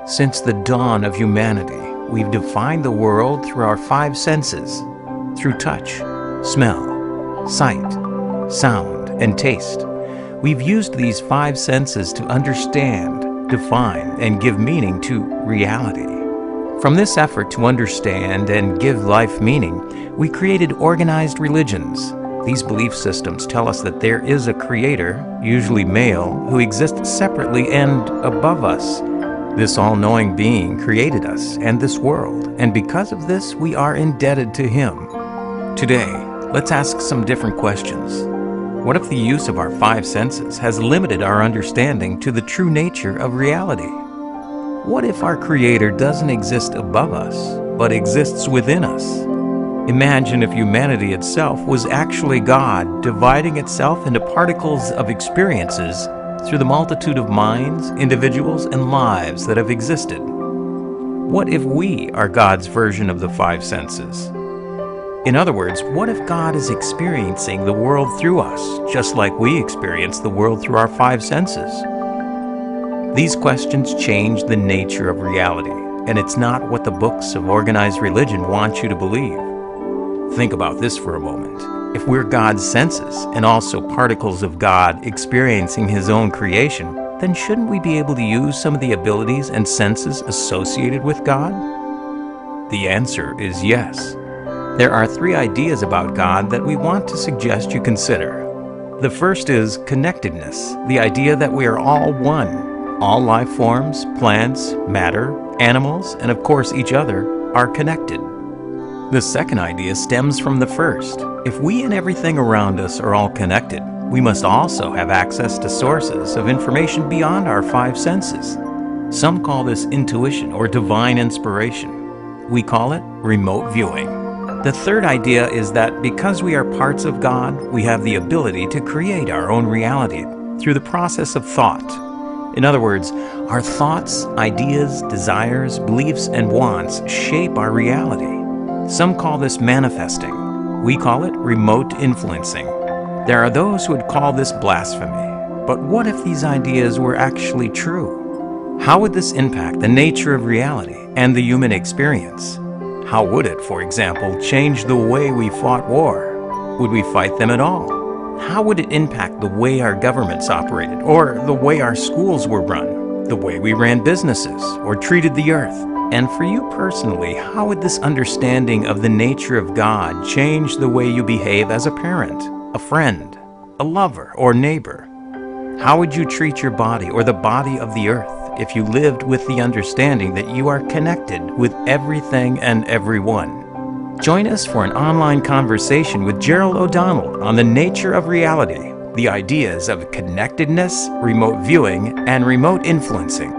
Since the dawn of humanity, we've defined the world through our five senses, through touch, smell, sight, sound, and taste. We've used these five senses to understand, define, and give meaning to reality. From this effort to understand and give life meaning, we created organized religions. These belief systems tell us that there is a creator, usually male, who exists separately and above us. This all-knowing being created us and this world, and because of this, we are indebted to him. Today, let's ask some different questions. What if the use of our five senses has limited our understanding to the true nature of reality? What if our Creator doesn't exist above us, but exists within us? Imagine if humanity itself was actually God, dividing itself into particles of experiences through the multitude of minds, individuals, and lives that have existed. What if we are God's version of the five senses? In other words, what if God is experiencing the world through us, just like we experience the world through our five senses? These questions change the nature of reality, and it's not what the books of organized religion want you to believe. Think about this for a moment. If we're God's senses and also particles of God experiencing His own creation, then shouldn't we be able to use some of the abilities and senses associated with God? The answer is yes. There are three ideas about God that we want to suggest you consider. The first is connectedness, the idea that we are all one. All life forms, plants, matter, animals, and of course each other are connected. The second idea stems from the first. If we and everything around us are all connected, we must also have access to sources of information beyond our five senses. Some call this intuition or divine inspiration. We call it remote viewing. The third idea is that because we are parts of God, we have the ability to create our own reality through the process of thought. In other words, our thoughts, ideas, desires, beliefs, and wants shape our reality. Some call this manifesting. We call it remote influencing. There are those who would call this blasphemy. But what if these ideas were actually true? How would this impact the nature of reality and the human experience? How would it, for example, change the way we fought war? Would we fight them at all? How would it impact the way our governments operated, or the way our schools were run, the way we ran businesses, or treated the earth? And for you personally, how would this understanding of the nature of God change the way you behave as a parent, a friend, a lover, or neighbor? How would you treat your body or the body of the earth if you lived with the understanding that you are connected with everything and everyone? Join us for an online conversation with Gerald O'Donnell on the nature of reality, the ideas of connectedness, remote viewing, and remote influencing.